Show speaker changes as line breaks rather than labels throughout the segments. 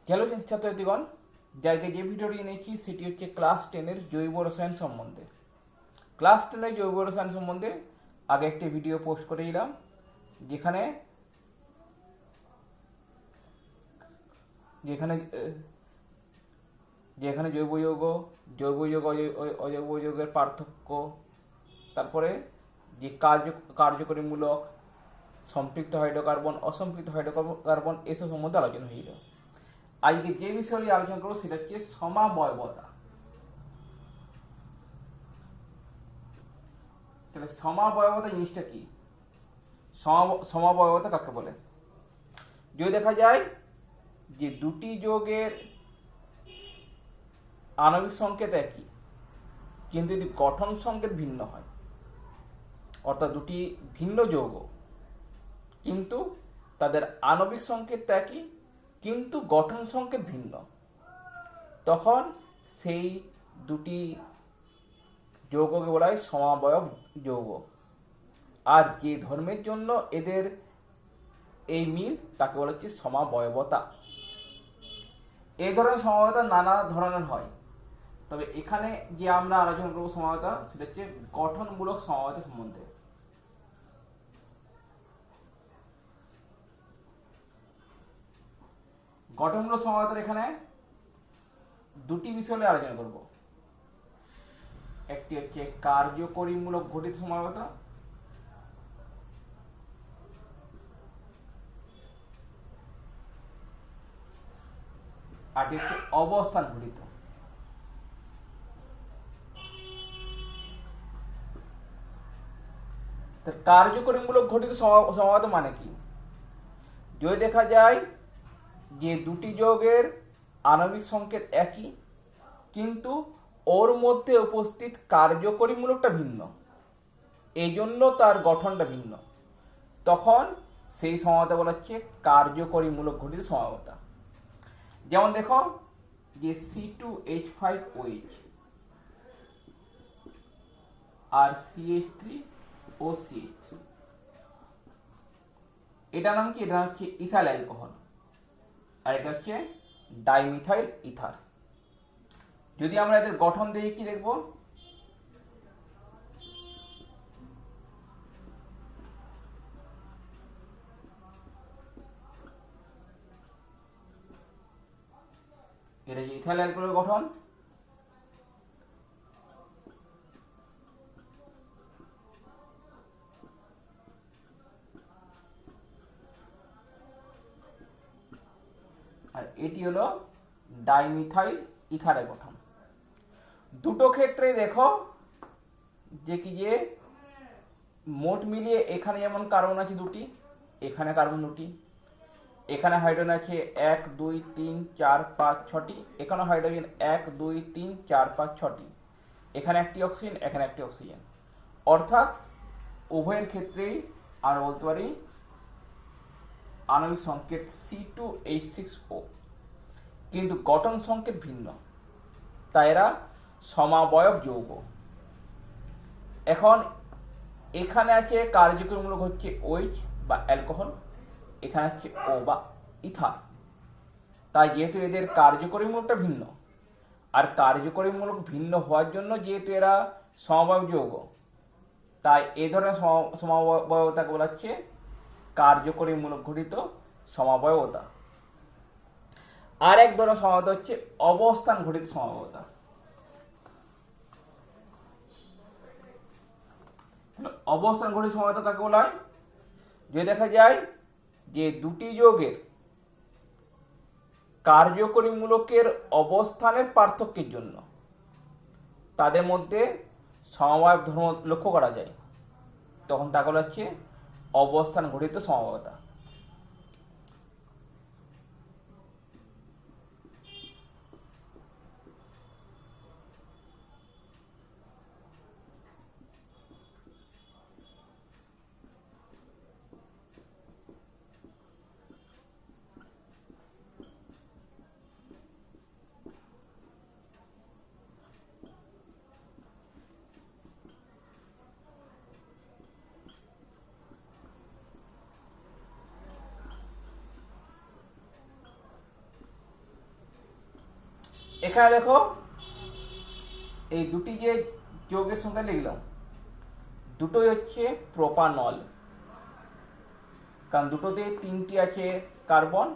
Hello ছাত্রছাত্রীগণ, যাকে যে ভিডিওটি এনেছি সেটি হচ্ছে ক্লাস 10-এর জৈব রসায়ন সম্বন্ধে। ক্লাস 10-এর জৈব রসায়ন সম্বন্ধে আগে একটি ভিডিও পোস্ট করেছিলাম, যেখানে যেখানে যেখানে জৈব যৌগ, অজৈব যৌগের পার্থক্য, তারপরে যে কার্যকরীমূলক, সম্পৃক্ত হাইড্রোকার্বন, অসম্পৃক্ত হাইড্রোকার্বন এসব সম্বন্ধে আলোচনা হয়েছিল। আজকে যে বিষয়টি আলোচনা করবো সেটা হচ্ছে সমাবয়বতা। তাহলে সমাবয়বতা জিনিসটা কি? সমাবয়বতা কাকে বলে? যদি দেখা যায় যে দুটি যৌগের আণবিক সংকেত একই, কিন্তু যদি গঠন সংকেত ভিন্ন হয়, অর্থাৎ দুটি ভিন্ন যৌগ কিন্তু তাদের আণবিক সংকেত একই কিন্তু গঠন সংকেত ভিন্ন, তখন সেই দুটি যৌগকে বলা হয় সমাবয়ব যৌগ। আর যে ধর্মের জন্য এদের এই মিল তাকে বলা হচ্ছে সমাবয়বতা। এই ধরনের সমাবয়বতা নানা ধরনের হয়, তবে এখানে যে আমরা আলোচনা করবো সমাবয়বতা সেটা হচ্ছে গঠনমূলক সমাবয়তা সম্বন্ধে। গঠনমূলক সমাবয়তার এখানে দুটি বিষয় নিয়ে আলোচনা করব। একটি হচ্ছে কার্যকরীমূলক ঘটিত সমাবয়তা, আরটি হচ্ছে অবস্থান ঘটিত। কার্যকরীমূলক ঘটিত সমাবয়তা মানে কি? যদি দেখা যায় যে দুটি যৌগের আণবিক সংকেত একই কিন্তু ওর মধ্যে উপস্থিত কার্যকরীমূলকটা ভিন্ন, এই জন্য তার গঠনটা ভিন্ন, তখন সেই সমাবয়তা বলা হচ্ছে কার্যকরীমূলক ঘটিত সমাবয়তা। যেমন দেখো যে C2H5OH আর CH3OCH3, এটার নাম কি? এটা হচ্ছে ইথাইল অ্যালকোহল, আর এটা হচ্ছে ডাইমিথাইল ইথার। যদি আমরা এদের গঠন দেখি কি দেখব? এটা যে ইথাইল অ্যালকোহলের গঠন, আর এটি হলো ডাইমিথাইল ইথারের গঠন। দুটো ক্ষেত্রেই দেখো যে কি যে মোট মিলিয়ে এখানে যেমন কার্বন আছে দুটি, এখানে কার্বন দুটি, এখানে হাইড্রোজেন আছে 1 2 3 4 5 6টি, এখানে হাইড্রোজেন 1 2 3 4 5 6টি, এখানে একটি অক্সিজেন, এখানে একটি অক্সিজেন। অর্থাৎ উভয়ের ক্ষেত্রেই আমরা বলতে পারি আণবিক সংকেত C2H6O, কিন্তু গঠন সংকেত ভিন্ন, তাই এরা সমাবয়ব যৌগ। এখন এখানে আছে কার্যকরীমূলক হচ্ছে OH বা অ্যালকোহল, এখানে হচ্ছে O বা ইথার। তাই যেহেতু এদের কার্যকরীমূলকটা ভিন্ন, আর কার্যকরীমূলক ভিন্ন হওয়ার জন্য যেহেতু এরা সমবায়ব যৌগ, তাই এই ধরনের সমাবয়বতাকে বলা হচ্ছে কার্যকরীমূলক ঘটিত সমাবয়বতা। আর এক ধরনের সমাবয়তা হচ্ছে অবস্থান ঘটিত সমাবয়তা। অবস্থান ঘটিত সমাবয়তা কাকে বলা হয়? যদি দেখা যায় যে দুটি যৌগের কার্যকরীমূলকের অবস্থানের পার্থক্যের জন্য তাদের মধ্যে সমবায় ধর্ম লক্ষ্য করা যায়, তখন তাকে বলা হচ্ছে অবস্থান ঘটিত সমবায়তা। এখানে দেখো এই দুটি যে যৌগের সংখ্যা লিখলাম দুটোই হচ্ছে প্রোপানল, কারণ দুটোতে 3টি আছে কার্বন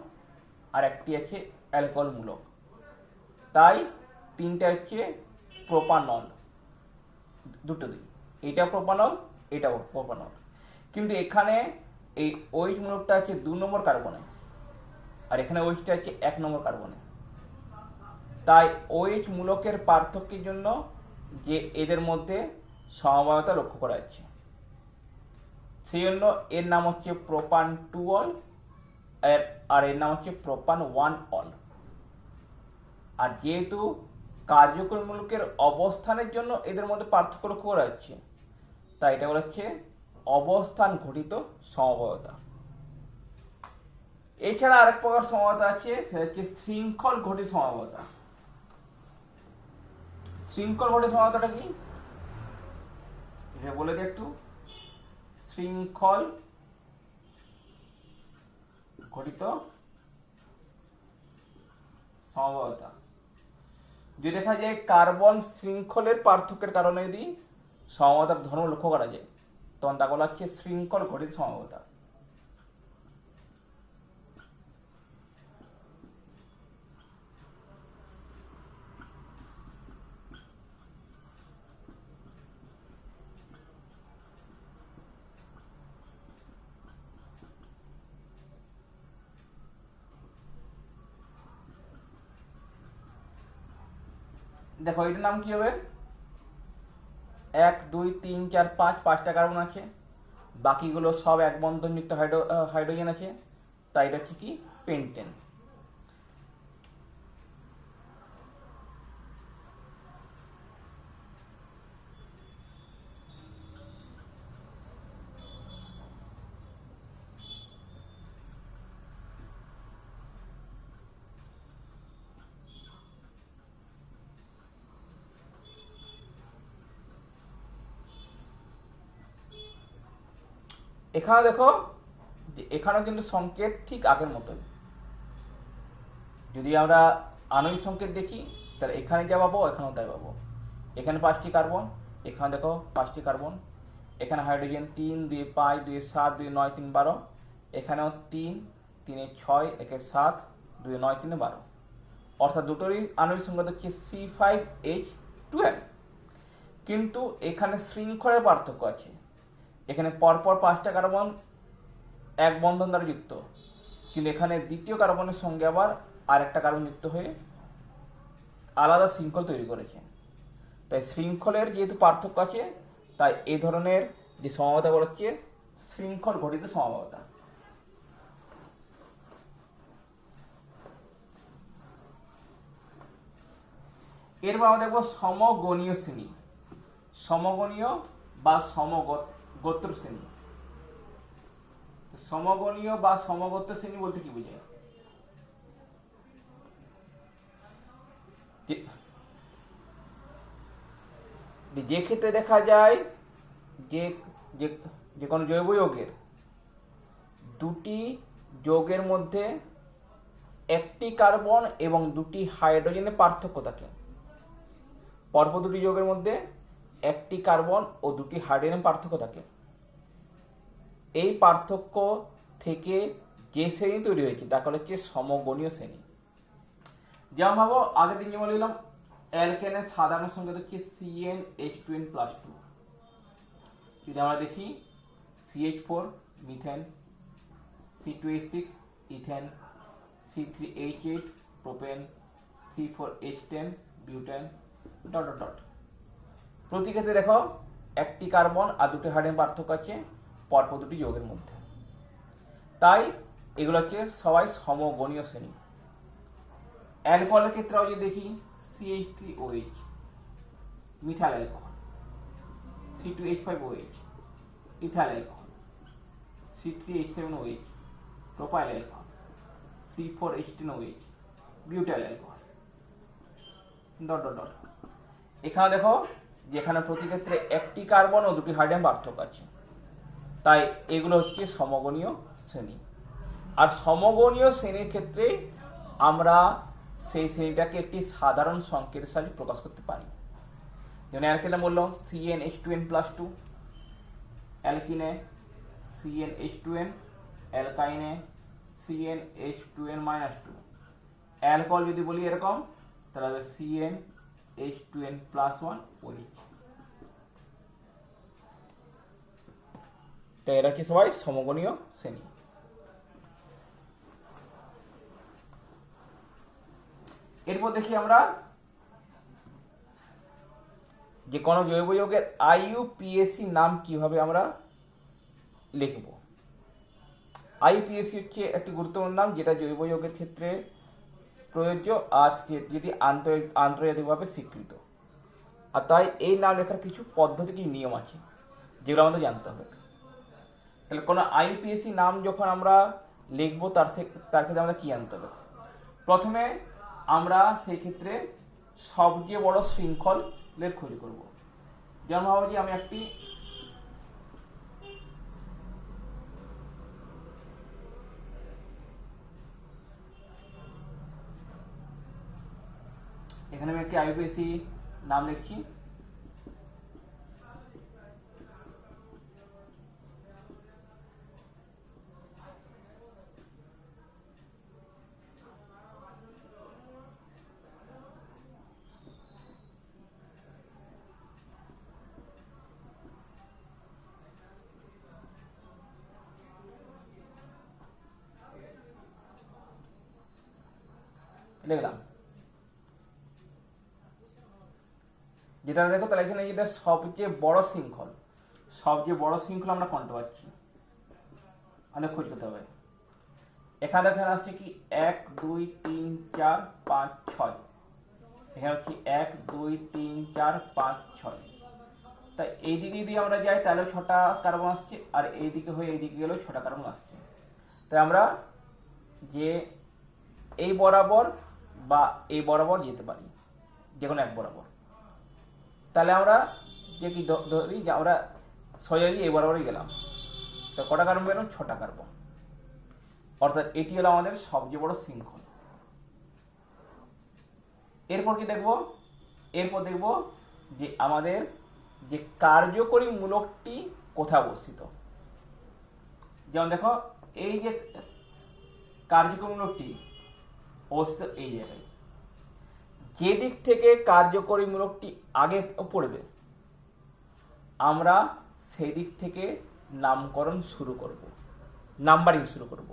আর একটি আছে অ্যালকোহল মূলক, তাই 3টে হচ্ছে প্রোপানল দুটোতেই। এটা প্রোপানল, এটাও প্রোপানল। কিন্তু এখানে এই OH মূলকটা আছে 2 নম্বর কার্বনে আর এখানে OHটা আছে 1 নম্বর কার্বনে, তাই OH মূলকের পার্থক্যের জন্য যে এদের মধ্যে সমবায়তা লক্ষ্য করা যাচ্ছে, সেই জন্য এর নাম হচ্ছে প্রোপান 2 অল আর এর নাম হচ্ছে প্রোপান 1 অল। আর যেহেতু কার্যকরী মূলকের অবস্থানের জন্য এদের মধ্যে পার্থক্য লক্ষ্য করা যাচ্ছে, তাই এটা বলা হচ্ছে অবস্থান ঘটিত সমবায়তা। এছাড়া আরেক প্রকার সমবায়তা আছে, সেটা হচ্ছে শৃঙ্খল ঘটিত সমবায়তা। শৃঙ্খল ঘটিত সমবায়তাটা কি এটা বলে দিই একটু। শৃঙ্খল ঘটিত সমবায়তা যদি দেখা যায় কার্বন শৃঙ্খলের পার্থক্যের কারণে যদি সমবায়তার ধর্ম লক্ষ্য করা যায়, তখন তা বলা হচ্ছে শৃঙ্খল ঘটিত সমবায়তা। দেখো এটার নাম কি হবে, 1 2 3 4 5 5টা কার্বন আছে, বাকিগুলো সব এক বন্ধনযুক্ত হাইড্রোজেন আছে, তাই এটা হচ্ছে কি পেন্টেন। এখানে দেখো যে এখানেও কিন্তু সংকেত ঠিক আগের মতোই। যদি আমরা আণবিক সংকেত দেখি তাহলে এখানে যা পাবো এখানেও তাই পাবো। এখানে 5টি কার্বন, এখানে দেখো 5টি কার্বন, এখানে হাইড্রোজেন 3 2 5 2 7 2 9 3 12, এখানেও 3 3 6 1 7 2 9 3 12, অর্থাৎ দুটোরই আণবিক সংকেত হচ্ছে C5H12। কিন্তু এখানে শৃঙ্খলের পার্থক্য আছে, এখানে পরপর 5টা কার্বন এক বন্ধন দ্বারা যুক্ত, কিন্তু এখানে দ্বিতীয় কার্বনের সঙ্গে আবার আরেকটা কার্বন যুক্ত হয়ে আলাদা শৃঙ্খল তৈরি করেছে। তাই শৃঙ্খলের যেহেতু পার্থক্য আছে, তাই এই ধরনের যে সমবায়তা বলা হচ্ছে শৃঙ্খল ঘটিত সমবায়তা। এরপর আমরা দেখবো সমগণীয় শ্রেণী, সমগণীয় বা সমগোত্র শ্রেণী। সমগণীয় বা সমগোত্র শ্রেণী বলতে কি বোঝায়, যে ক্ষেত্রে দেখা যায় যে কোনো জৈব যৌগের দুটি যৌগের মধ্যে একটি কার্বন এবং দুটি হাইড্রোজেনের পার্থক্য থাকে, পরপর দুটি যৌগের মধ্যে একটি কার্বন ও দুটি হাইড্রোজেনের পার্থক্য থাকে, এই পার্থক্য থেকে যে শ্রেণী তৈরি হয়েছে তাকে বলা হচ্ছে সমগণীয় শ্রেণী। যেমন ভাবো আগের দিন যেমন বললাম অ্যালকেনের সাধারণ সংকেত হচ্ছে CnH2n+2। যদি আমরা দেখি CH4 methane, C2H6 ethane, C3H8 propane, C4H10 butane, dot dot dot. প্রতি ক্ষেত্রে দেখো একটি কার্বন আর দুটি হাইড্রোজেন পার্থক্য আছে পরপর দুটি যৌগের মধ্যে, তাই এগুলো হচ্ছে সবাই সমগণীয় শ্রেণী। অ্যালকোহলের ক্ষেত্রে যদি দেখি CH3OH methyl alcohol, C2H5OH ethyl alcohol, C3H7OH propyl alcohol, C4H10OH butyl alcohol, dot dot dot. এখানে দেখো যেখানে প্রতি ক্ষেত্রে একটি কার্বন ও দুটি হাইড্রোজেন পার্থক্য আছে, তাই এগুলো হচ্ছে সমগণীয় শ্রেণী। আর সমগণীয় শ্রেণীর ক্ষেত্রে আমরা সেই শ্রেণীটাকে একটি সাধারণ সংকেতের সাহায্যে প্রকাশ করতে পারি। যেমন অ্যালকেনে বললাম CnH2n+2, অ্যালকিনে CnH2n, অ্যালকাইনে CnH2n-2, অ্যালকোহল যদি বলি এরকম তাহলে হবে CnH2n+1 OH। তো এরা কি সবাই সমগণীয় শ্রেণী। এরপর দেখি আমরা যে কোনো জৈব যৌগের IUPAC নাম কিভাবে আমরা লিখব। IUPAC হচ্ছে একটি গুরুত্বপূর্ণ নাম যেটা জৈব যৌগের ক্ষেত্রে প্রযোজ্য আর যেটি আন্তর্জাতিকভাবে স্বীকৃত। আর তাই এই নাম লেখার কিছু পদ্ধতি, কিছু নিয়ম আছে যেগুলো আমাদের জানতে হবে। তাহলে কোনো IUPAC নাম যখন আমরা লিখবো তার ক্ষেত্রে আমরা কি জানতে হবে। প্রথমে আমরা সেই ক্ষেত্রে সবচেয়ে বড় শৃঙ্খলের খোঁজ করব। যেমন ভাবো যে আমি একটি এখানে আমি একটি IUPAC নাম লিখছি। লিখলাম যেটা দেখো, তাহলে এখানে যেটা সবচেয়ে বড় শৃঙ্খল আমরা কোনটা পাচ্ছি আমাদের খোঁজ করতে হবে। এখানে আসছে কি 1 2 3 4 5 6, এখানে হচ্ছে 1 2 3 4 5 6। তাই এইদিকে যদি আমরা যাই তাহলে 6টা কার্বন আসছে, আর এইদিকে হয়ে এইদিকে গেলেও 6টা কার্বন আসছে। তাই আমরা যে এই বরাবর বা এই বরাবর যেতে পারি, যে কোনো এক বরাবর। তাহলে আমরা যে কি ধরি যে আমরা সোজা এই বরাবরই গেলাম, তো কটা কার্বন পেলাম? 6টা কার্বন। অর্থাৎ এটি হলো আমাদের সবচেয়ে বড় শৃঙ্খল। এরপর কি দেখব? এরপর দেখব যে আমাদের যে কার্যকরী মূলকটি কোথায় অবস্থিত। যেমন দেখো, এই যে কার্যকরী মূলকটি অবস্থিত এই জায়গায়, যে দিক থেকে কার্যকরী মূলকটি আগে পড়বে আমরা সেই দিক থেকে নামকরণ শুরু করব, নাম্বারিং শুরু করব।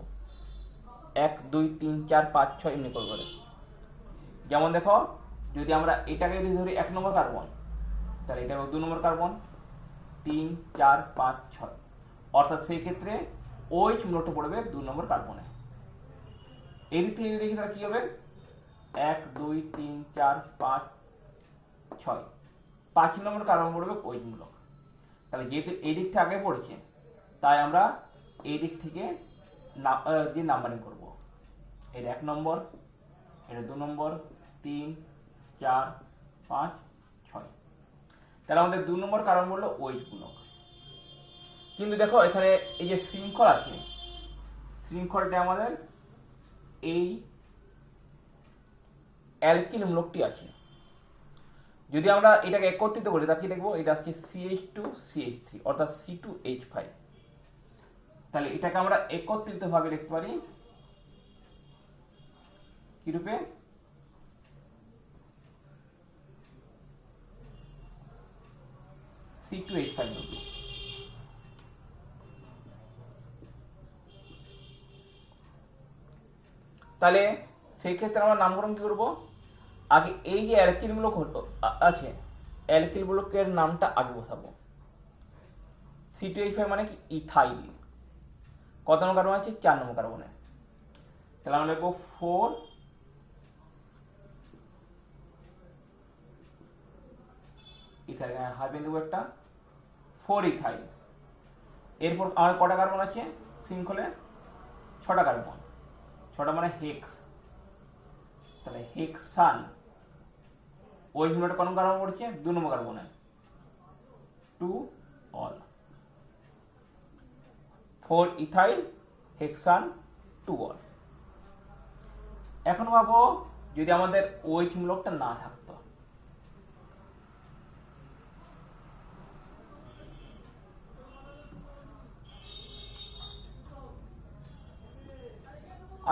1 2 3 4 5 6 এমনি করবো। যেমন দেখো, যদি আমরা এটাকে যদি ধরি 1 নম্বর কার্বন, তাহলে এটা 2 নম্বর কার্বন, 3 4 5 6। অর্থাৎ সেই ক্ষেত্রে ওই মূলকটা পড়বে 2 নম্বর কার্বনে। এই দিক থেকে যদি দেখি তাহলে কি হবে? 1 2 3 4 5 6, 5 নম্বর কার্বন পড়বে ওই মূলক। তাহলে যেহেতু এই দিকটা আগে পড়েছে, তাই আমরা এই দিক থেকে যে নাম্বারিং করব। এটা 1 নম্বর, এটা 2 নম্বর, 3 4 5 6। তাহলে আমাদের 2 নম্বর কার্বন বললো ওই মূলক। কিন্তু দেখো এখানে এই যে শৃঙ্খল আছে, শৃঙ্খলটা আমাদের এই অ্যালকিল মূলকটি আছে। যদি আমরা এটাকে একত্রিত করি তা কি দেখবো? এটা আসছে CH2CH3 অর্থাৎ C2H5। তাহলে এটাকে আমরা একত্রিত ভাবে লিখতে পারি কি রূপে? C2H5 রূপে। তাহলে সেই ক্ষেত্রে আমরা নামকরণ কি করবো? আগে এই যে অ্যালকিল মূলক আছে, অ্যালকিল মূলকের নামটা আগে বসাবো। C2H5 মানে কি? ইথাইল। কত নম্বর কার্বন আছে? 4 নম্বর কার্বনে। তাহলে আমরা লিখবো 4 ইথাইল, হাইফেন দেবো একটা, 4 ইথাইল। এরপর আমার কটা কার্বন আছে শৃঙ্খলে? 6টা কার্বন। 6টা মানে হেক্স। তাহলে হেক্সান ওই মূলকটা কোন কার্বন পড়ছে? 2 নম্বর কার্বনে, 2 অল, 4 ইথাইল হেক্সান 2 অল। এখন ভাবো যদি আমাদের OH মূলকটা না থাকতো।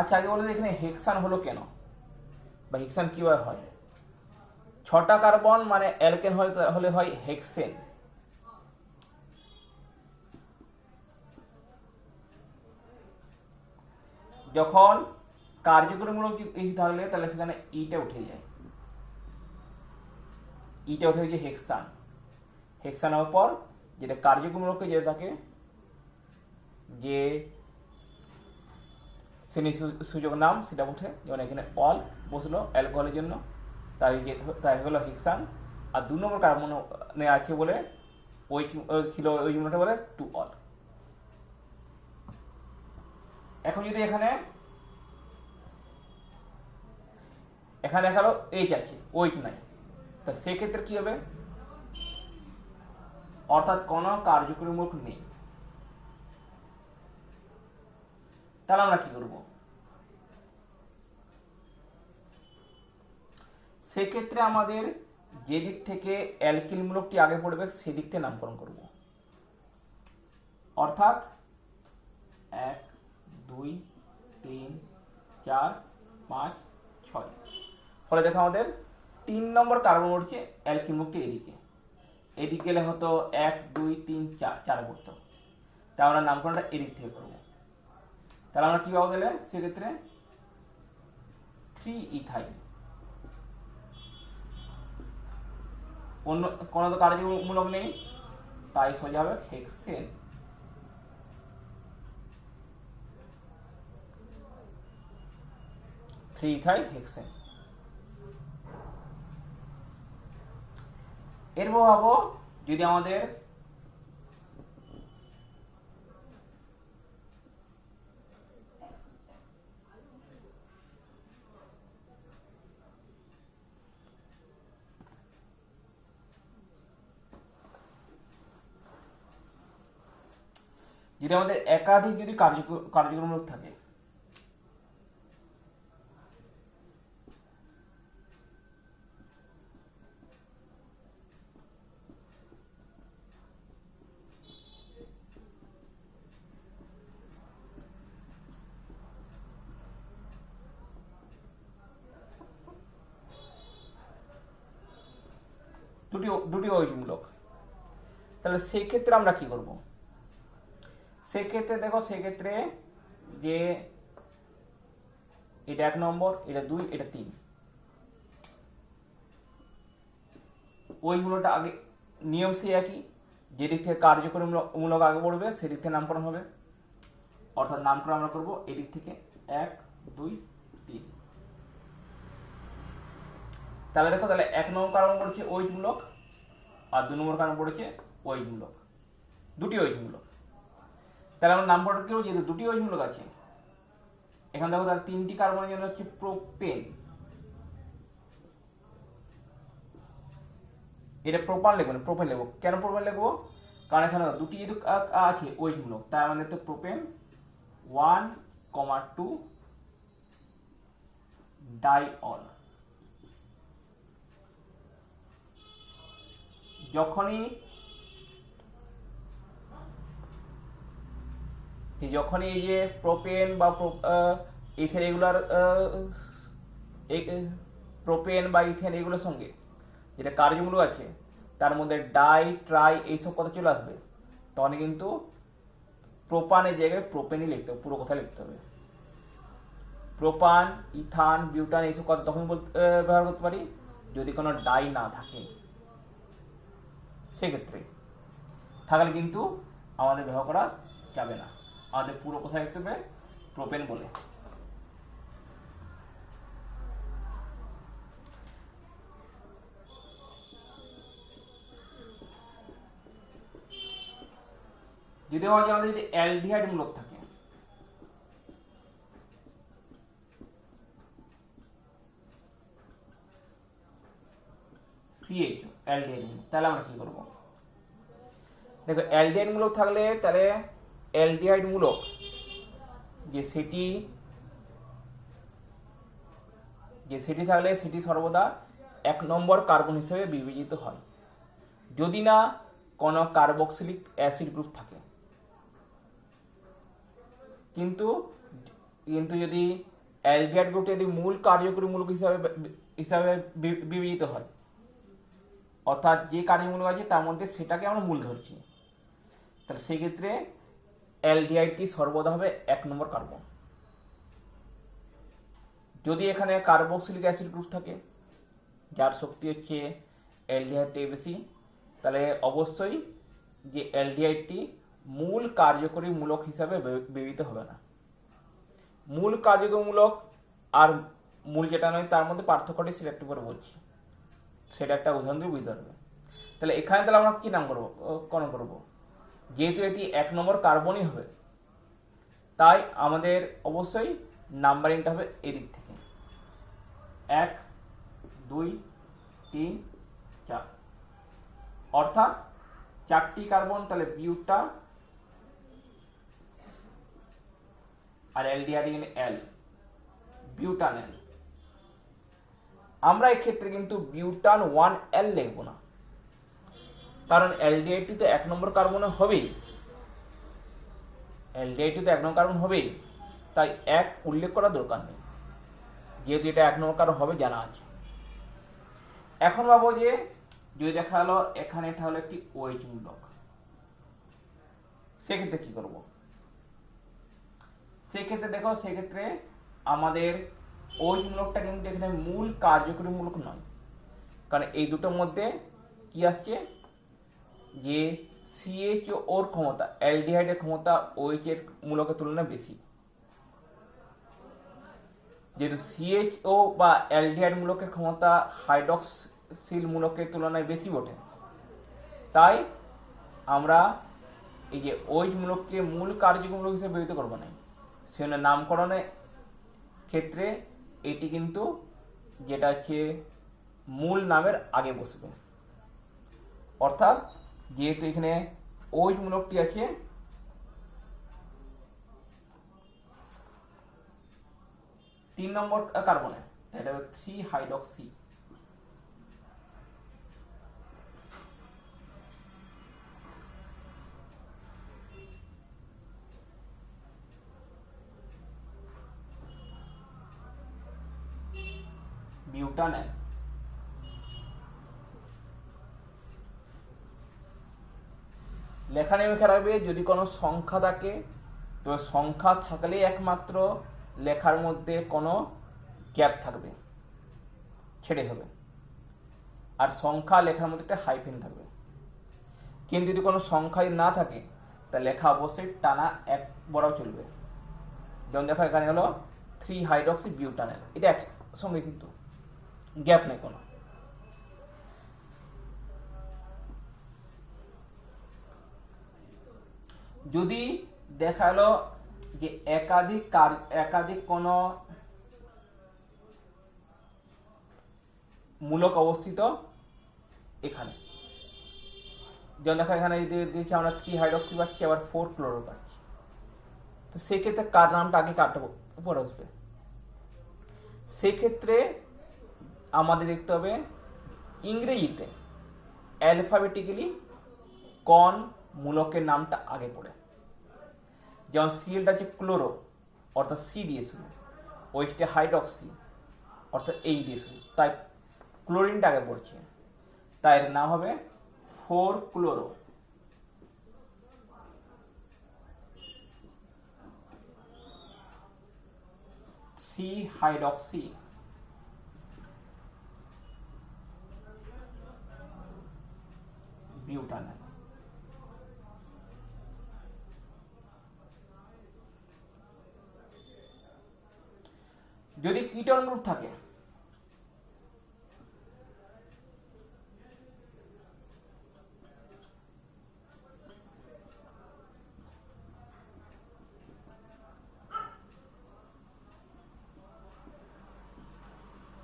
আচ্ছা, আগে বলে এখানে হেক্সান হলো কেন, বা হেক্সান কিভাবে হয়? 6টা কার্বন মানে অ্যালকেন হলে হয় হেক্সেন। যখন কার্যকরীমূলক থাকলে তাহলে সেখানে ইটা উঠে যায়, ইটা উঠে যায় হেক্সান। হেক্সানের উপর যেটা কার্যকরীমূলক যেটা থাকে, যে শ্রেণী সূচক নাম সেটা উঠে, যেমন এখানে অল বসলো অ্যালকোহলের জন্য, তাই হলো হেক্সান। আর 2 নম্বর কার্বনে আছে বলে ওই মূলকটা বলে টু অল। এখন যদি এখানে দেখালো এইচ আছে, ওইচ নাই, তা সেক্ষেত্রে কি হবে? অর্থাৎ কোনো কার্যকরী মূলক নেই। তাহলে আমরা কি করব? সেক্ষেত্রে আমাদের যে দিক থেকে অ্যালকিল মূলকটি আগে পড়বে সেদিক থেকে নামকরণ করব। অর্থাৎ 1 2 3 4 5 6। ফলে দেখো আমাদের 3 নম্বর কার্বন উঠছে অ্যালকিল মূলকটি এদিকে গেলে হতো 1 2 3 4 পড়তো, তাই আমরা নামকরণটা এদিক থেকে করব। তাহলে আমরা কি পাবো গেলে সেক্ষেত্রে 3 ইথাইল। অন্য কোনো তো কার্যমূলক নেই, তাই সোজা হবে হেক্সেন। Three ethyl hexane. এর প্রভাব যদি আমাদের একাধিক যদি কার্যকরমূলক থাকে, দুটি OH মূলক, তাহলে সেই ক্ষেত্রে আমরা কি করব? সেক্ষেত্রে দেখো, সেক্ষেত্রে যে এটা 1 নম্বর, এটা 2, এটা 3, ওই মূলকটা আগে নিয়ম সেই একই, যেদিক থেকে কার্যকরী মূলক আগে পড়বে সেদিক থেকে নামকরণ হবে। অর্থাৎ নামকরণ আমরা করব এদিক থেকে 1 2 3। তাহলে দেখো, তাহলে 1 নম্বর কার্বন পড়েছে OH মূলক, আর 2 নম্বর কার্বন পড়েছে OH মূলক, দুটি OH মূলক। তাহলে আমরা নামকরণ করব, যেহেতু দুটি OH মূলক আছে, এখানে দেখো তাহলে 3টি কার্বনের জন্য হচ্ছে প্রোপেন। এটা প্রোপান লিখবো না, প্রোপেন লিখবো। কেন প্রোপেন লিখবো? কারণ এখানে দুটি যেহেতু আছে OH মূলক, তাই আমাদের তো প্রোপেন 1, 2 ডাইঅল। যখনই এই যে প্রোপেন বা ইথেন এগুলার প্রোপেন বা ইথেন এগুলোর সঙ্গে যেটা কার্যমূলক আছে তার মধ্যে ডাই ট্রাই এইসব কথা চলে আসবে, তখন কিন্তু প্রোপানের জায়গায় প্রোপেনই লিখতে হবে, পুরো কথা লিখতে হবে। প্রোপান, ইথান, বিউটান এইসব কথা তখন ব্যবহার করতে পারি যদি কোনো ডাই না থাকে। সেক্ষেত্রে থাকলে কিন্তু আমাদের ব্যবহার করা যাবে না, আমাদের পুরো কথা লিখতে হবে প্রোপেন বলে। যদি হয় যে আমাদের যদি অ্যালডিহাইড মূলক থাকে, CHO অ্যালডিহাইড মূলক, তাহলে আমরা কি করব? দেখো, অ্যালডিহাইড মূলক থাকলে তাহলে অ্যালডিহাইড মূলক যে সেটি যে সেটি থাকলে সেটি সর্বদা 1 নম্বর কার্বন হিসেবে বিবেচিত হয় যদি না কোনো কার্বক্সিলিক অ্যাসিড গ্রুপ থাকে। কিন্তু যদি অ্যালডিহাইড গ্রুপটি যদি মূল কার্যকরী মূলক হিসাবে বিবেচিত হয়, অর্থাৎ যে কার্যমূলক আছে তার মধ্যে সেটাকে আমরা মূল ধরছি, তাহলে সেক্ষেত্রে অ্যালডিহাইডটি সর্বদা হবে 1 নম্বর কার্বন। যদি এখানে কার্বক্সিলিক অ্যাসিড গ্রুপ থাকে যার শক্তি হচ্ছে অ্যালডিহাইড থেকে বেশি, তাহলে অবশ্যই যে অ্যালডিহাইডটি মূল কার্যকরী মূলক হিসাবে বিবেচিত হবে না। মূল কার্যকরী মূলক আর মূল যেটা নয় তার মধ্যে পার্থক্যটি সেটা একটু করে বলছি, সেটা একটা উদাহরণ দিয়ে বুঝতে পারবে। তাহলে এখানে তাহলে আমরা কি নাম করবো, যেহেতু এটি 1 নম্বর কার্বনই হবে তাই আমাদের অবশ্যই নাম্বারিংটা হবে এদিক থেকে 1 2 3 4, অর্থাৎ 4টি কার্বন, তাহলে বিউটা আর অ্যালডিহাইড এল, বিউটানেল। আমরা এক্ষেত্রে কিন্তু বিউটান 1L লিখব না, কারণ অ্যালডিহাইডটি তো 1 নম্বর কার্বনে হবেই, অ্যালডিহাইডটি তো 1 নম্বর কার্বন হবেই, তাই 1 উল্লেখ করার দরকার নেই, যেহেতু এটা 1 নম্বর কার্বন হবে জানা আছে। এখন ভাবো যে যদি দেখা হলো এখানে এটা হলো একটি OH মূলক, সেক্ষেত্রে কি করব? সেক্ষেত্রে আমাদের OH মূলকটা কিন্তু এখানে মূল কার্যকরী মূলক নয়, কারণ এই দুটোর মধ্যে কি আসছে যে CHOর ক্ষমতা, অ্যালডিহাইডের ক্ষমতা OH এর মূলকের তুলনায় বেশি। যেহেতু CHO বা অ্যালডিহাইড মূলকের ক্ষমতা হাইড্রক্সিল মূলকের তুলনায় বেশি ওঠে, তাই আমরা এই যে OH মূলককে মূল কার্যকরী মূলক হিসেবে ব্যবহৃত করবো না। সেজন্য নামকরণের ক্ষেত্রে এটি কিন্তু যেটা হচ্ছে মূল নামের আগে বসবে, অর্থাৎ যেহেতু এখানে OH মূলকটি আছে তিন নম্বর কার্বনে, এটা হবে 3 হাইড্রক্সি। বিউটানেল। লেখা নেমে রাখবে যদি কোনো সংখ্যা থাকে তো সংখ্যা থাকলেই একমাত্র লেখার মধ্যে কোনো গ্যাপ থাকবে, ছেড়ে হবে, আর সংখ্যা লেখার মধ্যে একটা হাইফেন থাকবে। কিন্তু যদি কোনো সংখ্যা না থাকে তা লেখা অবশ্যই টানা এক বরাবর চলবে। যেমন দেখো এখানে হলো 3 হাইড্রক্সি বিউটানেল, এটা একসঙ্গে কিন্তু গ্যাপ নেই কোনো। যদি দেখা গেল যে একাধিক কোনো মূলক অবস্থিত এখানে, যেমন দেখো এখানে যদি দেখি আমরা 3 হাইড্রক্সি পাচ্ছি, আবার 4 ক্লোরো পাচ্ছি, তো সেক্ষেত্রে কার নামটা আগে কাটবো উপরে আসবে। সেক্ষেত্রে আমাদের দেখতে হবে ইংরেজিতে অ্যালফাবেটিক্যালি কোন মূলকের নামটা আগে পড়ে। যেমন সিএলটা হচ্ছে ক্লোরো অর্থাৎ সি দিয়ে শুরু, ওইটা হাইড্রক্সি অর্থাৎ এই দিয়ে শুরু, তাই ক্লোরিনটা আগে পড়ছে, তাই এর নাম হবে 4 ক্লোরো। Hydroxy butanal. যদি কিটোন গ্রুপ থাকে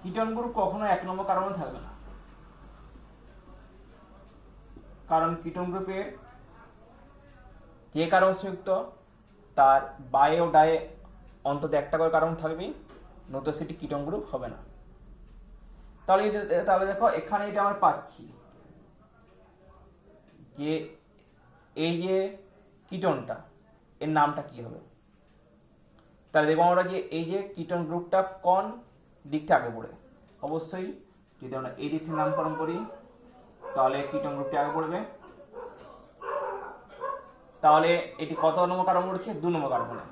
কিটোন গ্রুপ কখনো 1 নম্বর কার্বনে থাকবে না, কারণ কিটোন গ্রুপের যে কার্বন সংযুক্ত তার বায়ে ও ডায়ে অন্তত একটা করে কার্বন থাকবেই, নয়তো সেটি কিটোন গ্রুপ হবে না। তাহলে দেখো এখানে এটা আমরা পাচ্ছি যে এই যে কিটোনটা এর নামটা কি হবে। তাহলে দেখবো আমরা যে এই যে কিটোন গ্রুপটা কোন দিকটা আগে পড়ে। অবশ্যই যদি আমরা এই দিকটা নামকরণ করি তাহলে কিটোন গ্রুপটা আগে পড়বে। তাহলে এটি কত নম্বর কার্বন পড়ছে? 2 নম্বর কার্বনে।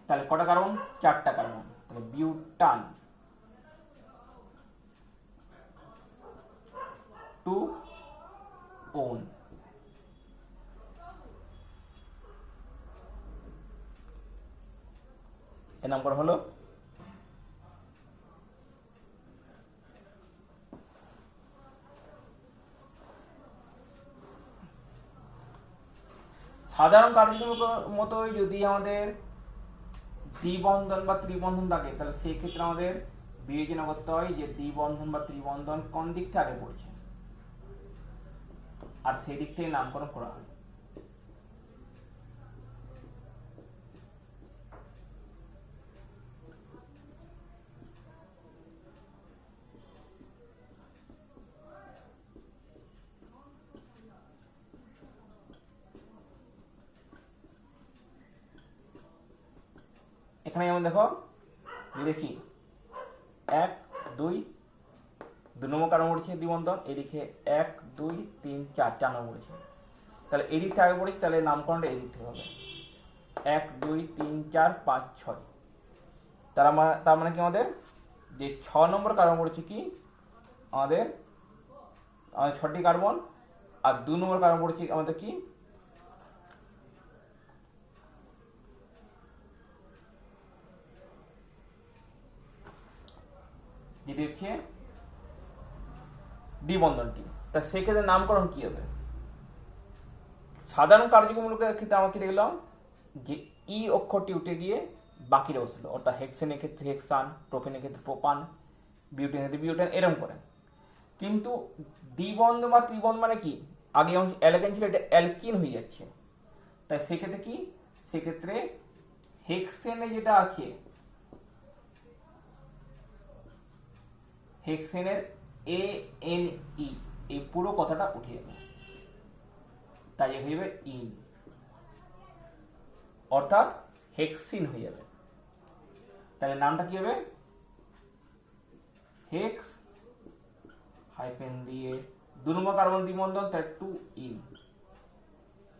তাহলে কটা কার্বন? 4টা কার্বন। তাহলে বিউটান 2 ওন। এর নামকরণ হলো সাধারণ কার্বনের মতোই যদি আমাদের দ্বিবন্ধন বা ত্রিবন্ধন থাকে তাহলে সেই ক্ষেত্রে আমাদের বিবেচনা করতে হয় যে দ্বিবন্ধন বা ত্রিবন্ধন কোন দিক থেকে আগে পড়ছে, আর সেই দিক থেকে নামকরণ করা হয়। এখানে যেমন দেখো দেখি 1 2 নম্বর কার্বন পড়ছে দ্বিবন্ধন, এদিকে 1 2 3 4 4 নম্বর পড়ছে। তাহলে এই দিক থেকে আগে পড়েছি, তাহলে নামকরণটা এই দিক থেকে হবে 1 2 3 4 5 6। তার মানে কি আমাদের যে 6 নম্বর কার্বন পড়ছে কি আমাদের 6টি কার্বন, আর 2 নম্বর কার্বন পড়ছে আমাদের কি যেটি হচ্ছে দ্বিবন্ধনটি। তা সেক্ষেত্রে নামকরণ কি হবে? সাধারণ কার্যক্রমগুলোর ক্ষেত্রে আমরা কি দেখলাম যে ই অক্ষরটি উঠে গিয়ে বাকিরা বসলো, অর্থাৎ হেক্সেনের ক্ষেত্রে হেক্সান, প্রোপেনের ক্ষেত্রে প্রোপান, বিউটেনের ক্ষেত্রে বিউটেন, এরকম করে। কিন্তু দ্বিবন্ধ বা ত্রিবন্ধ মানে কি আগে যেমন অ্যালকেন ছিল এটা অ্যালকিন হয়ে যাচ্ছে, তাই সেক্ষেত্রে কি সেক্ষেত্রে হেক্সেনে যেটা আছে হেক্সেনের ANE এই পুরো কথাটা উঠে যাবে, তাই হয়ে যাবে ইন, অর্থাৎ হেক্সিন হয়ে যাবে। তাহলে নামটা কি হবে? হেক্স হাইফেন দিয়ে 2 নম্বর কার্বন দ্বিবন্ধন, তার 2 ইন,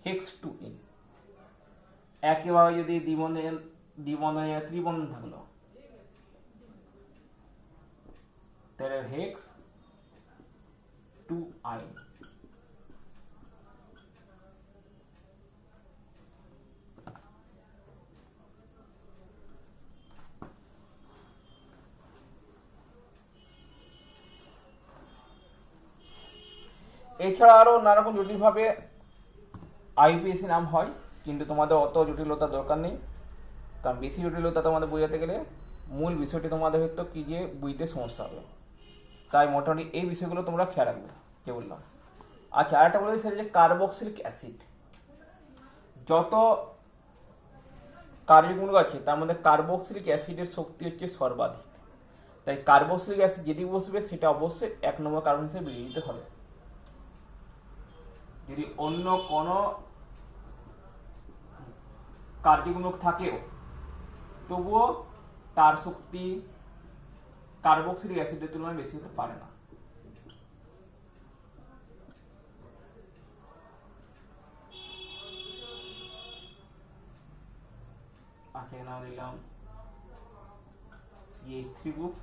হেক্স 2 ইন। একেবারে যদি দ্বিবন্ধন ত্রিবন্ধন থাকলো তাহলে হেক্স 2 আইন। এছাড়া আরো নানা রকম জটিলভাবে আইপিএসি নাম হয়, কিন্তু তোমাদের অত জটিলতার দরকার নেই, কারণ বেশি জটিলতা তোমাদের বোঝাতে গেলে মূল বিষয়টি তোমাদের হয়তো কি যে বুঝতে সমস্যা হবে। তাই মোটামুটি এই বিষয়গুলো তোমরা খেয়াল রাখবে যে বললাম। আচ্ছা, আরেকটা বলে সেটা যে কার্বক্সিলিক অ্যাসিড, যত কার্যগুলো আছে তার মধ্যে কার্বক্সিলিক অ্যাসিডের শক্তি হচ্ছে সর্বাধিক। তাই কার্বক্সিলিক অ্যাসিড যেটি বসবে সেটা অবশ্যই 1 নম্বর কার্বন হিসেবে বিবেচিত হবে। যদি অন্য কোনো কার্যগুণক থাকেও তবুও তার শক্তি কার্বক্সিলিক অ্যাসিডের তুলনায় বেশি হতে পারে না। আচ্ছা, এখানে আমরা দিলাম CH3 group,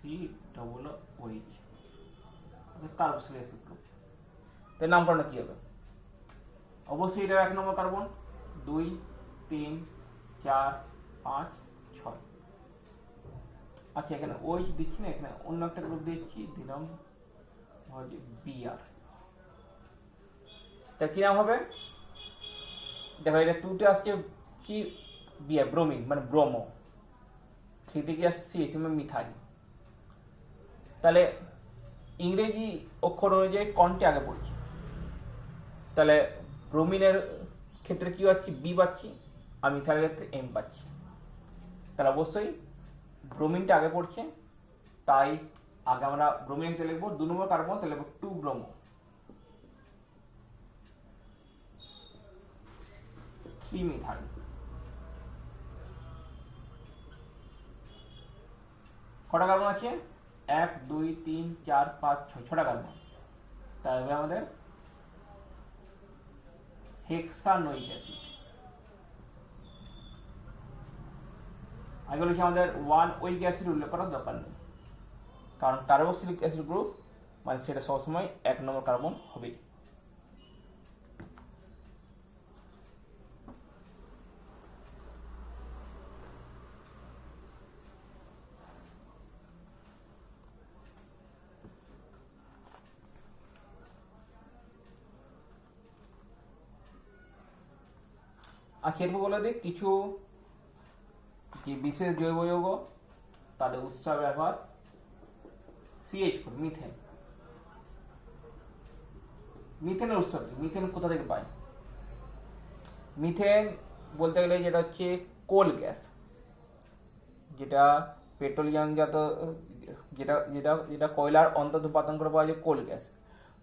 COOH, carboxylic acid group. তার নামকরণটা কি হবে? অবশ্যই এটা 1 নম্বর কার্বন, 2 3 4 5 6। আচ্ছা, এখানে OH দিচ্ছি না, এখানে অন্য একটা গ্রুপ দিচ্ছি, দিলাম BR। তা কি নাম হবে? দেখো এটা 2তে আসছে কি BR ব্রোমিন মানে ব্রোমো, 3 থেকে আসছে CH মানে মিথাইল। তাহলে ইংরেজি অক্ষর অনুযায়ী কোনটি আগে পড়ছি? তাহলে ব্রোমিনের ক্ষেত্রে কি পাচ্ছি? বি পাচ্ছি, আর মিথাইলের ক্ষেত্রে এম পাচ্ছি। তাহলে অবশ্যই ব্রোমিনটা আগে পড়ছে, তাই আগে আমরা ব্রোমিন ক্ষেত্রে লিখবো 2 নম্বর কার্বন, তাহলে লিখবো 2 ব্রোমো, 3 মিথাইল। কটা কার্বন আছে? 1 2 3 4 5 6, 6টা কার্বন। তাহলে আমাদের হেক্সানোইক অ্যাসিড। আগে লিখে আমাদের 1 ওইক অ্যাসিড উল্লেখ করার দরকার নেই, কারণ কার্বক্সিলিক অ্যাসিড গ্রুপ মানে সেটা সবসময় 1 নম্বর কার্বন হবে। আচ্ছা, এরপর বলে দিই কিছু যে বিশেষ জৈব যৌগ তাদের উৎস ব্যবহার। CH4 methane. মিথেনের উৎস কি? মিথেন কোথা থেকে পাই? মিথেন বলতে গেলে যেটা হচ্ছে কোল গ্যাস, যেটা পেট্রোলিয়ামজাত, যেটা যেটা যেটা কয়লার অন্তত উৎপাদন করে পাওয়া যায় কোল গ্যাস।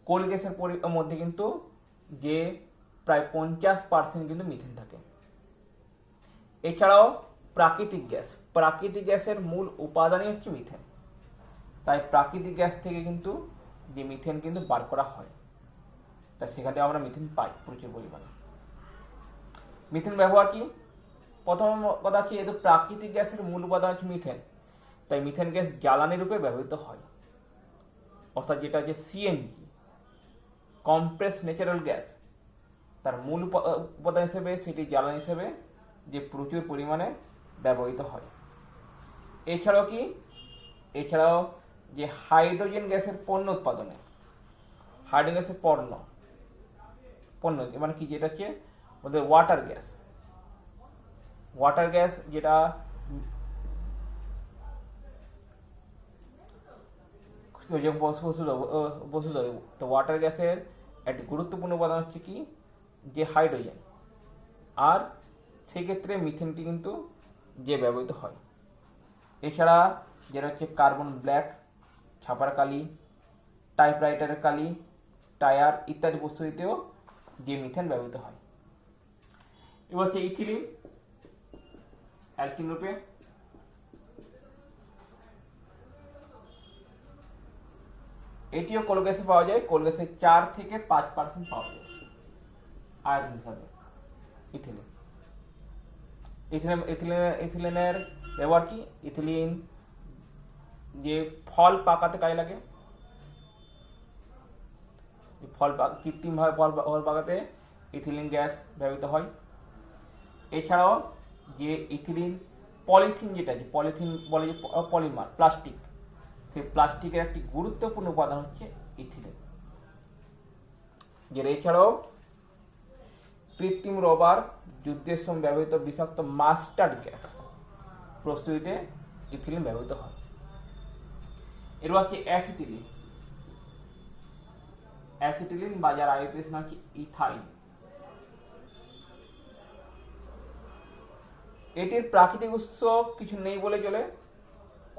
কোল গ্যাসের মধ্যে কিন্তু যে প্রায় 50% কিন্তু মিথেন থাকে। এছাড়াও প্রাকৃতিক গ্যাস, প্রাকৃতিক গ্যাসের মূল উপাদানই হচ্ছে মিথেন, তাই প্রাকৃতিক গ্যাস থেকে কিন্তু যে মিথেন কিন্তু বার করা হয়, তাই সেখান থেকে আমরা মিথেন পাই প্রচুর পরিমাণে। মিথেন ব্যবহার কি? প্রথম কথা হচ্ছে যেহেতু প্রাকৃতিক গ্যাসের মূল উপাদান হচ্ছে মিথেন, তাই মিথেন গ্যাস জ্বালানি রূপে ব্যবহৃত হয়। অর্থাৎ যেটা হচ্ছে CNG, কম্প্রেস ন্যাচারাল গ্যাস, তার মূল উপাদান হিসেবে সেটি জ্বালানি হিসেবে যে প্রচুর পরিমাণে ব্যবহৃত হয়। এছাড়াও কি? এছাড়াও যে হাইড্রোজেন গ্যাসের পণ্য উৎপাদনে, হাইড্রোজেন গ্যাসের পণ্য মানে কি? যেটা হচ্ছে ওদের ওয়াটার গ্যাস, ওয়াটার গ্যাস যেটা তো ওয়াটার গ্যাসের একটি গুরুত্বপূর্ণ উপাদান হচ্ছে কি? যে হাইড্রোজেন, আর সেক্ষেত্রে মিথেনটি কিন্তু যে ব্যবহৃত হয়। এছাড়া যেটা হচ্ছে কার্বন ব্ল্যাক, ছাপার কালি, টাইপরাইটারের কালি, টায়ার ইত্যাদি প্রস্তুতিতেও যে মিথেন ব্যবহৃত হয়। এবার হচ্ছে ইথিলিন অ্যালকিন রূপে। এটিও কোল গ্যাসে পাওয়া যায়, কোল গ্যাসে 4 থেকে 5% পাওয়া যায় আয়তন হিসাবে। ইথিলিন ইথিলিনের ব্যবহার কি? ইথিলিন যে ফল পাকাতে কাজে লাগে, কৃত্রিমভাবে ফল পাকাতে ইথিলিন গ্যাস ব্যবহৃত হয়। এছাড়াও যে ইথিলিন পলিথিন, যেটা যে পলিথিন বলে যে পলিমার প্লাস্টিক, সেই প্লাস্টিকের একটি গুরুত্বপূর্ণ উপাদান হচ্ছে ইথিলিন। যেটা এছাড়াও কৃত্রিম রবার, যুদ্ধের সময় ব্যবহৃত বিষাক্ত মাস্টার্ড গ্যাস প্রস্তুতিতে ইথিলিন ব্যবহৃত হয়। এরপর হচ্ছে অ্যাসিটিলিন। অ্যাসিটিলিন বা যার আইউপিএস নাম হচ্ছে ইথাইল। এটির প্রাকৃতিক উৎস কিছু নেই বলে চলে,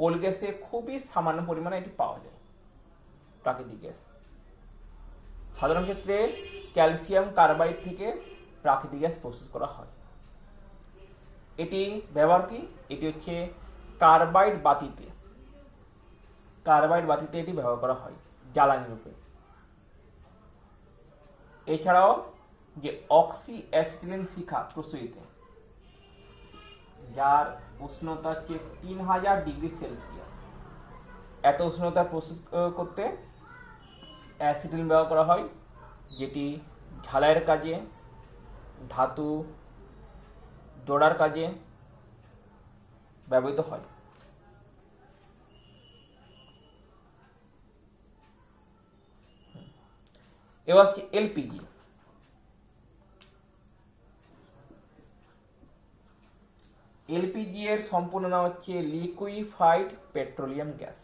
কোল গ্যাসে খুবই সামান্য পরিমাণে এটি পাওয়া যায় প্রাকৃতিক গ্যাস। সাধারণ ক্ষেত্রে ক্যালসিয়াম কার্বাইড থেকে প্রাকৃতিক গ্যাস প্রস্তুত করা হয়। এটি ব্যবহার কি? এটি হচ্ছে কার্বাইড বাতিতে এটি ব্যবহার করা হয় জ্বালানি রূপে। এছাড়াও যে অক্সি অ্যাসিটিলিন শিখা প্রস্তুতিতে, যার উষ্ণতা হচ্ছে 3000 ডিগ্রি সেলসিয়াস, এত উষ্ণতা প্রস্তুত করতে অ্যাসিটিলিন ব্যবহার করা হয়, যেটি ঝালাইয়ের কাজে, ধাতু জোড়ার কাজে ব্যবহৃত হয়। এবার হচ্ছে এলপিজি। এলপিজি এর সম্পূর্ণ নাম হচ্ছে liquefied petroleum gas.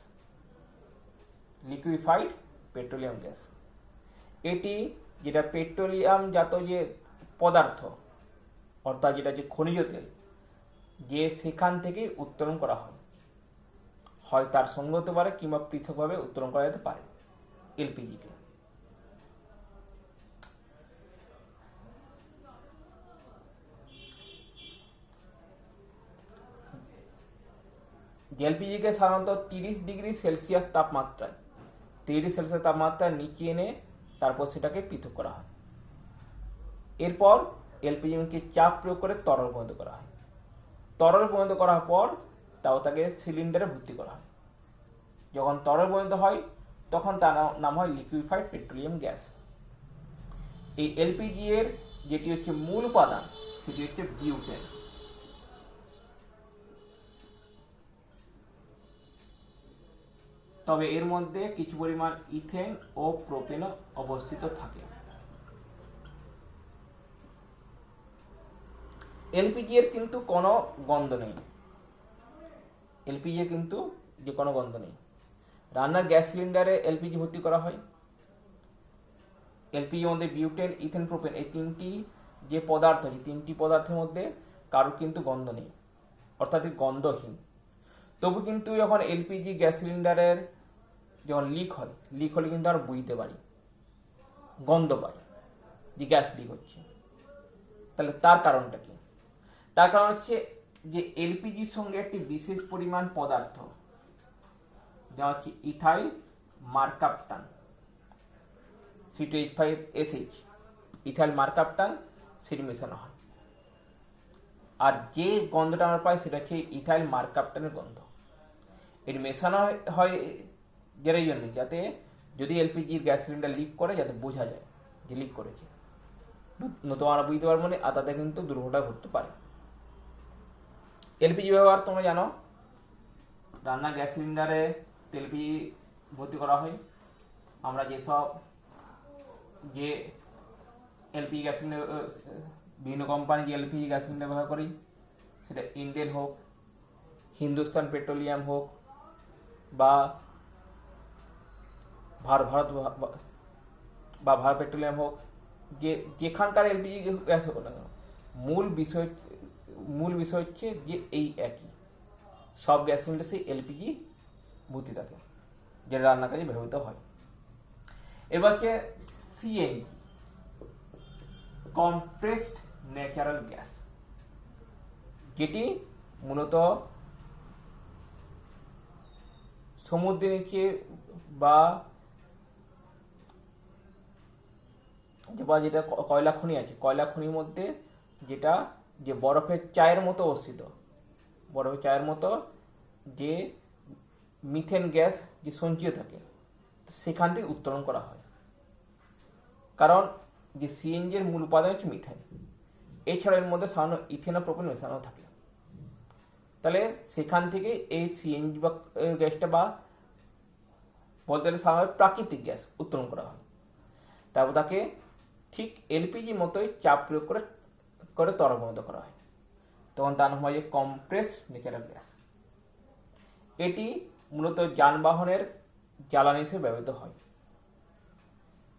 Liquefied petroleum gas. এটি যেটা পেট্রোলিয়াম জাত যে পদার্থ, অর্থাৎ যেটা যে খনিজ তেল, যে সেখান থেকে উত্তোলন করা হয় তার সঙ্গে হতে পারে কিংবা পৃথকভাবে উত্তোলন করা যেতে পারে এলপিজিকে। এলপিজিকে সাধারণত 30 ডিগ্রি সেলসিয়াস তাপমাত্রায় নিচে এনে তারপর সেটাকে পৃথক করা হয়। এরপর এলপিজিকে চাপ প্রয়োগ করে তরল পরিণত করা হয়। তরল পরিণত করার পর তাকে সিলিন্ডারে ভর্তি করা হয়। যখন তরল পরিণত হয় তখন তার নাম হয় লিকুইফাইড পেট্রোলিয়াম গ্যাস। এই এলপিজি এর যেটি হচ্ছে মূল উপাদান সেটি হচ্ছে বিউটেন। তবে এর মধ্যে কিছু পরিমাণ ইথেন ও প্রোপেনও অবস্থিত থাকে। এলপিজি এর কিন্তু কোনো গন্ধ নেই। এলপিজি কিন্তু যে কোনো গন্ধ নেই। রান্নার গ্যাস সিলিন্ডারে এলপিজি ভর্তি করা হয়। এলপিজির মধ্যে বিউটেন, ইথেন, প্রোপেন এই তিনটি যে পদার্থ, এই তিনটি পদার্থের মধ্যে কারোর কিন্তু গন্ধ নেই, অর্থাৎ গন্ধহীন। তবু কিন্তু যখন এলপিজি গ্যাস সিলিন্ডারের যখন লিক হলে কিন্তু আমরা বুঝতে পারি, গন্ধ পাই যে গ্যাস লিক হচ্ছে। তাহলে তার কারণটা কি? তার কারণ হচ্ছে যে এলপিজির সঙ্গে একটি বিশেষ পরিমাণ পদার্থ, যা হচ্ছে ইথাইল মার্কাপটান, C2H5SH, ইথাইল মার্কাপটান সেটি মেশানো হয়। আর যে গন্ধটা আমরা পাই সেটা হচ্ছে ইথাইল মার্কাপটানের গন্ধ। এটি মেশানো হয় যেটার জন্য, যাতে যদি এলপিজির গ্যাস সিলিন্ডার লিক করে যাতে বোঝা যায় যে লিক করেছে, নতুন আমরা বুঝতে পারবো না, আর তাতে কিন্তু দুর্ঘটনা ঘটতে পারে। এলপিজি ব্যবহার তোমরা জানো, রান্নার গ্যাস সিলিন্ডারে এলপিজি ভর্তি করা হয়। আমরা যে এলপিজি গ্যাস সিলিন্ডার, বিভিন্ন কোম্পানি যে এলপিজি গ্যাস সিলিন্ডার ব্যবহার করি, সেটা ইন্ডিয়ান হোক, হিন্দুস্তান পেট্রোলিয়াম হোক বা ভারত পেট্রোলিয়াম হোক, যেখানকার এলপিজি গ্যাস হোক না কেন, মূল বিষয় হচ্ছে যে এই একই, সব গ্যাস সিলিন্ডার সেই এলপিজি ভর্তি থাকে, যেটা রান্নার কাজে ব্যবহৃত হয়। এবার হচ্ছে সিএনজি, কম্প্রেসড ন্যাচারাল গ্যাস, যেটি মূলত সমুদ্রের নিচে বা যেটা কয়লা খনি আছে, কয়লা খনির মধ্যে যেটা যে বরফের চায়ের মতো অবস্থিত, বরফের চায়ের মতো যে মিথেন গ্যাস যে সঞ্চিত থাকে, সেখান থেকে উত্তোলন করা হয়। কারণ যে সিএনজির মূল উপাদান হচ্ছে মিথেন, এছাড়া এর মধ্যে সাধারণত ইথেন ও প্রোপেন মেশানো থাকে। তাহলে সেখান থেকে এই সিএনজি বা গ্যাসটা, বা বলতে গেলে সাধারণত প্রাকৃতিক গ্যাস উত্তোলন করা হয়। তারপর তাকে ঠিক এলপিজি মতোই চাপ প্রয়োগ করে তরল পরিণত করা হয়, তখন তার নাম হয় কম্প্রেসড ন্যাচারাল গ্যাস। এটি মূলত যানবাহনের জ্বালানি হিসেবে ব্যবহৃত হয়।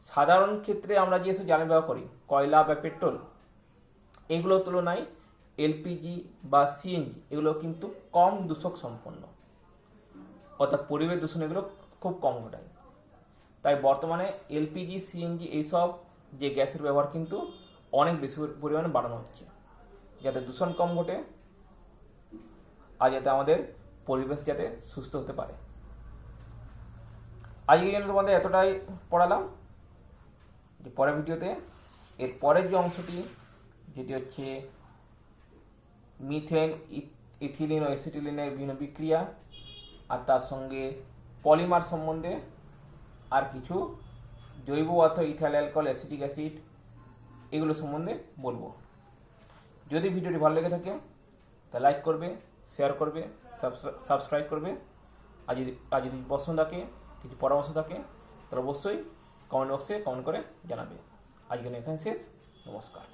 সাধারণ ক্ষেত্রে আমরা যেসব জ্বালানি ব্যবহার করি, কয়লা বা পেট্রোল, এগুলোর তুলনায় এলপিজি বা সিএনজি এগুলো কিন্তু কম দূষক সম্পন্ন, অর্থাৎ পরিবেশ দূষণ এগুলো খুব কম ঘটায়। তাই বর্তমানে এলপিজি, সিএনজি এইসব যে গ্যাসের ব্যবহার কিন্তু অনেক বেশি পরিমাণে বাড়ানো হচ্ছে, যাতে দূষণ কম ঘটে আর যাতে আমাদের পরিবেশ যাতে সুস্থ হতে পারে। আজকের জন্য তোমাদের এতটাই পড়ালাম। যে পরের ভিডিওতে এর পরের যে অংশটি, যেটি হচ্ছে মিথেন, ইথিলিন ও অ্যাসিটিলিনের বিভিন্ন বিক্রিয়া, আর তার সঙ্গে পলিমার সম্বন্ধে আর কিছু জৈব পদার্থ, ইথাইল অ্যালকোহল, অ্যাসিটিক অ্যাসিড, এগুলো সম্বন্ধে বলবো। যদি ভিডিওটি ভালো লেগে থাকে তা লাইক করবে, শেয়ার করবে, সাবস্ক্রাইব করবে। আর যদি প্রশ্ন থাকে, কিছু পরামর্শ থাকে, তাহলে অবশ্যই কমেন্ট বক্সে কমেন্ট করে জানাবে। আজকের এখানে শেষ। নমস্কার।